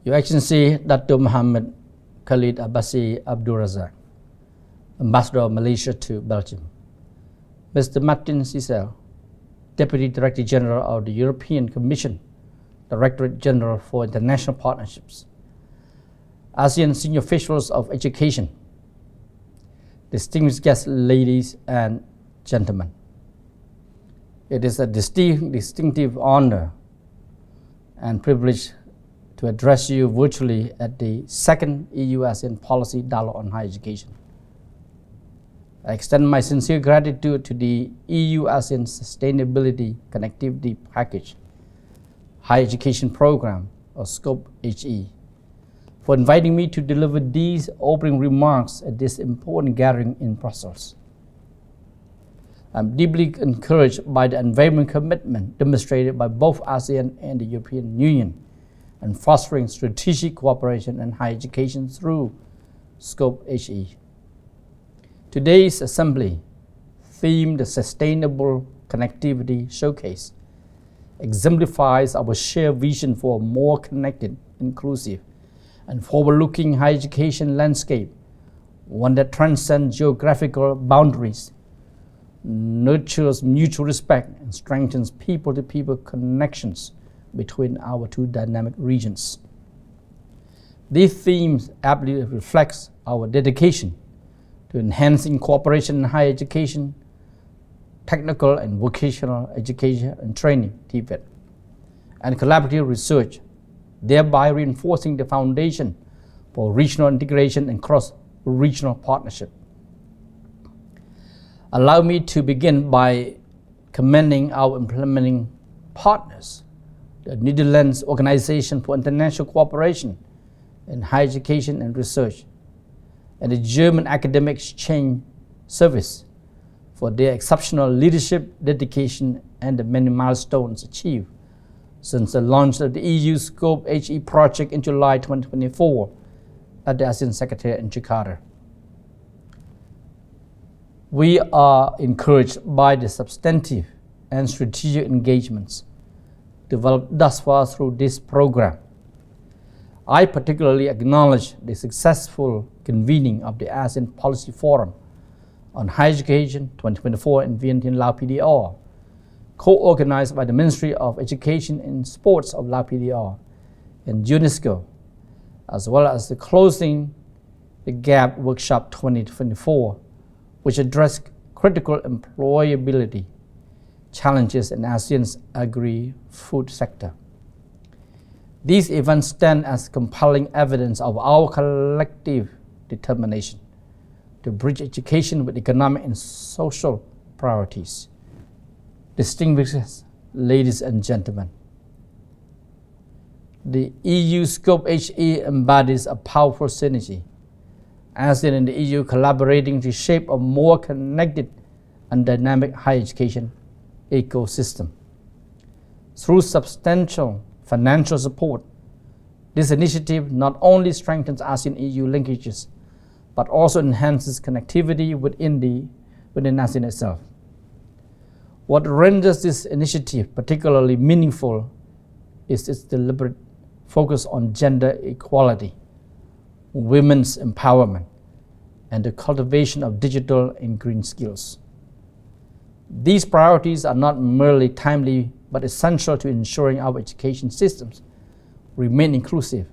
Your Excellency Dr. Mohammed Khalid Abbasi Abdul Razak, Ambassador of Malaysia to Belgium, Mr. Martin Cecil, Deputy Director General of the European Commission, Directorate General for International Partnerships, ASEAN Senior Officials of Education, distinguished guests, ladies and gentlemen. It is a distinctive honor and privilege to address you virtually at the second EU-ASEAN Policy Dialogue on Higher Education. I extend my sincere gratitude to the EU-ASEAN Sustainability Connectivity Package, Higher Education Program, or Scope HE, for inviting me to deliver these opening remarks at this important gathering in Brussels. I'm deeply encouraged by the unwavering commitment demonstrated by both ASEAN and the European Union in fostering strategic cooperation and higher education through Scope HE. Today's assembly, themed Sustainable Connectivity Showcase, exemplifies our shared vision for a more connected, inclusive, and forward-looking higher education landscape, one that transcends geographical boundaries, nurtures mutual respect, and strengthens people-to-people connections between our two dynamic regions. These themes aptly reflect our dedication to enhancing cooperation in higher education, technical and vocational education and training, TVET, and collaborative research, thereby reinforcing the foundation for regional integration and cross-regional partnership. Allow me to begin by commending our implementing partners, the Netherlands Organization for International Cooperation in Higher Education and Research, and the German Academic Exchange Service for their exceptional leadership, dedication, and the many milestones achieved since the launch of the EU Scope HE project in July 2024 at the ASEAN Secretariat in Jakarta. We are encouraged by the substantive and strategic engagements developed thus far through this program. I particularly acknowledge the successful convening of the ASEAN Policy Forum on Higher Education 2024 in Vientiane, Lao PDR, co-organized by the Ministry of Education and Sports of Lao PDR and UNESCO, as well as the Closing the Gap Workshop 2024, which addressed critical employability challenges in ASEAN's agri-food sector. These events stand as compelling evidence of our collective determination to bridge education with economic and social priorities. Distinguished ladies and gentlemen, the EU Scope HE embodies a powerful synergy, ASEAN and the EU collaborating to shape a more connected and dynamic higher education ecosystem. Through substantial financial support, this initiative not only strengthens ASEAN-EU linkages, but also enhances connectivity within ASEAN itself. What renders this initiative particularly meaningful is its deliberate focus on gender equality, women's empowerment, and the cultivation of digital and green skills. These priorities are not merely timely, but essential to ensuring our education systems remain inclusive,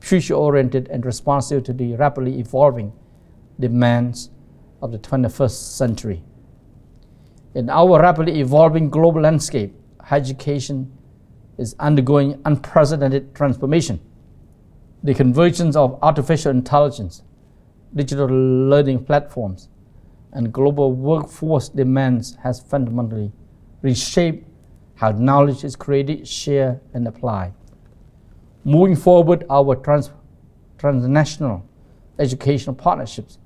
future-oriented, and responsive to the rapidly evolving demands of the 21st century. In our rapidly evolving global landscape, higher education is undergoing unprecedented transformation. The convergence of artificial intelligence, digital learning platforms, and global workforce demands has fundamentally reshaped how knowledge is created, shared, and applied. Moving forward, our transnational educational partnerships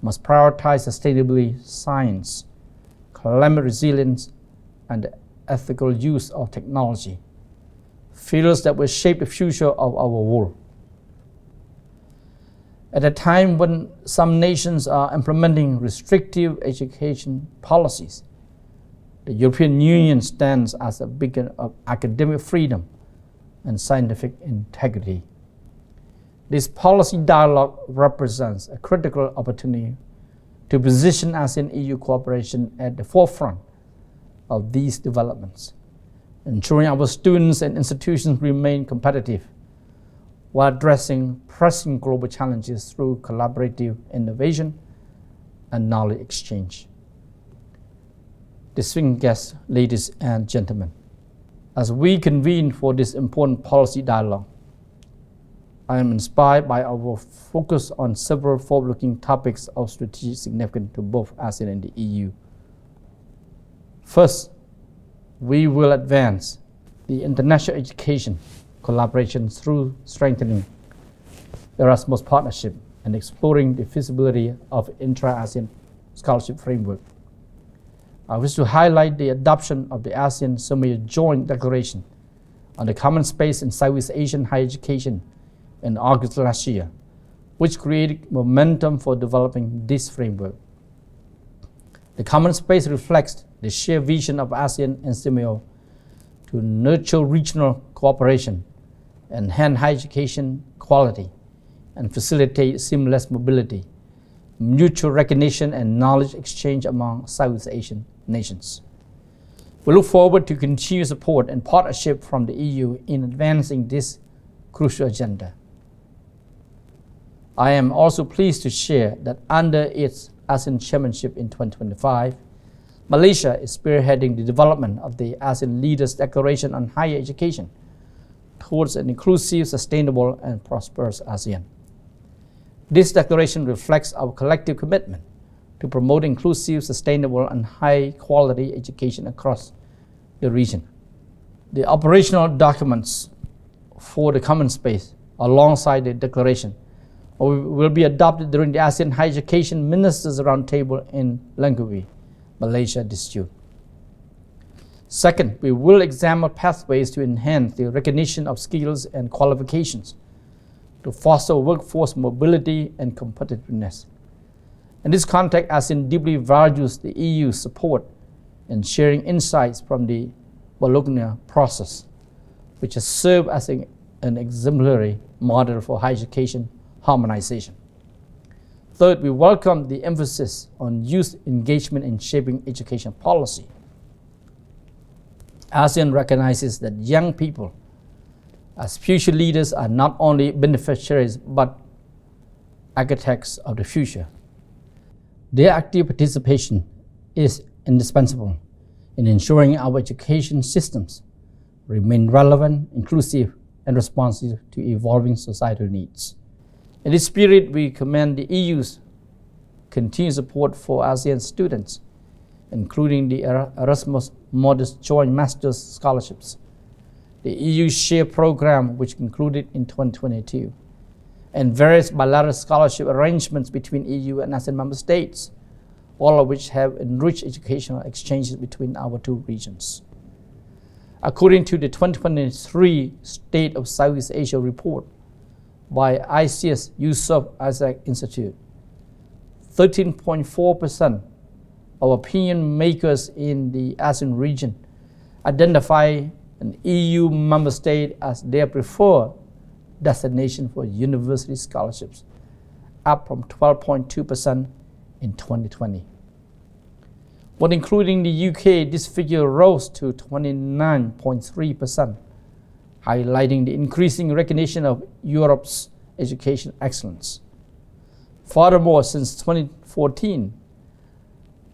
must prioritize sustainability, science, climate resilience, and the ethical use of technology, fields that will shape the future of our world. At a time when some nations are implementing restrictive education policies, the European Union stands as a beacon of academic freedom and scientific integrity. This policy dialogue represents a critical opportunity to position ASEAN-EU cooperation at the forefront of these developments, ensuring our students and institutions remain competitive while addressing pressing global challenges through collaborative innovation and knowledge exchange. Distinguished guests, ladies and gentlemen, as we convene for this important policy dialogue, I am inspired by our focus on several forward-looking topics of strategic significance to both ASEAN and the EU. First, we will advance the international education collaboration through strengthening Erasmus partnership and exploring the feasibility of intra-ASEAN scholarship framework. I wish to highlight the adoption of the ASEAN-Somalia Joint Declaration on the Common Space in Southeast Asian Higher Education in August last year, which created momentum for developing this framework. The Common Space reflects the shared vision of ASEAN and Somalia to nurture regional cooperation, enhance higher education quality, and facilitate seamless mobility, mutual recognition, and knowledge exchange among Southeast Asian nations. We look forward to continued support and partnership from the EU in advancing this crucial agenda. I am also pleased to share that under its ASEAN chairmanship in 2025, Malaysia is spearheading the development of the ASEAN Leaders' Declaration on Higher Education towards an inclusive, sustainable, and prosperous ASEAN. This declaration reflects our collective commitment to promote inclusive, sustainable, and high-quality education across the region. The operational documents for the Common Space, alongside the declaration, will be adopted during the ASEAN Higher Education Ministers' Roundtable in Langkawi, Malaysia this June. Second, we will examine pathways to enhance the recognition of skills and qualifications to foster workforce mobility and competitiveness. In this context, ASEAN deeply values the EU's support in sharing insights from the Bologna process, which has served as an exemplary model for higher education harmonization. Third, we welcome the emphasis on youth engagement in shaping education policy. ASEAN recognizes that young people as future leaders are not only beneficiaries but architects of the future. Their active participation is indispensable in ensuring our education systems remain relevant, inclusive, and responsive to evolving societal needs. In this spirit, we commend the EU's continued support for ASEAN students, including the Erasmus Modest Joint Master's Scholarships, the EU Share Program, which concluded in 2022, and various bilateral scholarship arrangements between EU and ASEAN member states, all of which have enriched educational exchanges between our two regions. According to the 2023 State of Southeast Asia report by ICS Yusof Isaac Institute, 13.4% of opinion makers in the ASEAN region identify an EU member state as their preferred destination for university scholarships, up from 12.2% in 2020. When including the UK, this figure rose to 29.3%, highlighting the increasing recognition of Europe's education excellence. Furthermore, since 2014,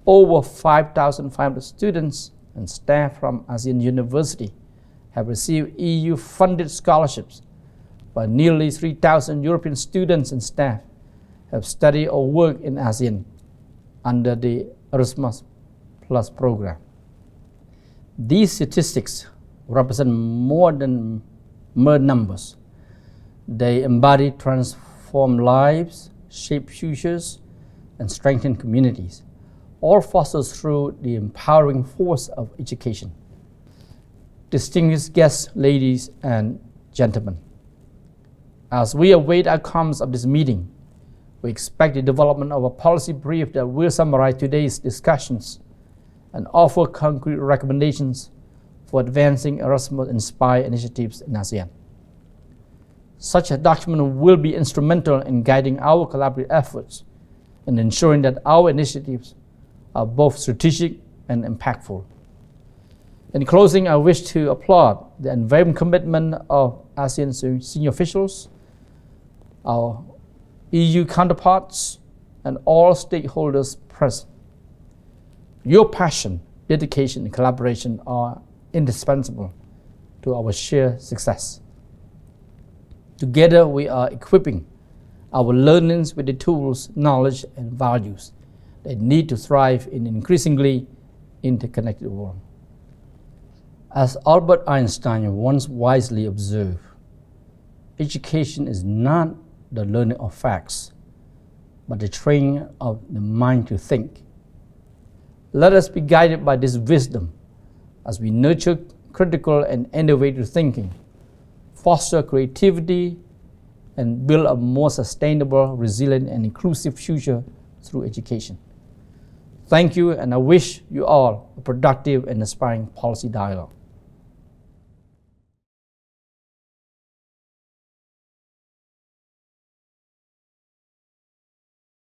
over 5,500 students and staff from ASEAN University have received EU-funded scholarships, while nearly 3,000 European students and staff have studied or worked in ASEAN under the Erasmus Plus program. These statistics represent more than mere numbers. They embody transformed lives, shape futures, and strengthen communities, all fostered through the empowering force of education. Distinguished guests, ladies and gentlemen, as we await outcomes of this meeting, we expect the development of a policy brief that will summarize today's discussions and offer concrete recommendations for advancing Erasmus-inspired initiatives in ASEAN. Such a document will be instrumental in guiding our collaborative efforts and ensuring that our initiatives are both strategic and impactful. In closing, I wish to applaud the unwavering commitment of ASEAN senior officials, our EU counterparts, and all stakeholders present. Your passion, dedication, and collaboration are indispensable to our shared success. Together, we are equipping our learners with the tools, knowledge, and values they need to thrive in an increasingly interconnected world. As Albert Einstein once wisely observed, education is not the learning of facts, but the training of the mind to think. Let us be guided by this wisdom as we nurture critical and innovative thinking, foster creativity, and build a more sustainable, resilient, and inclusive future through education. Thank you, and I wish you all a productive and inspiring policy dialogue.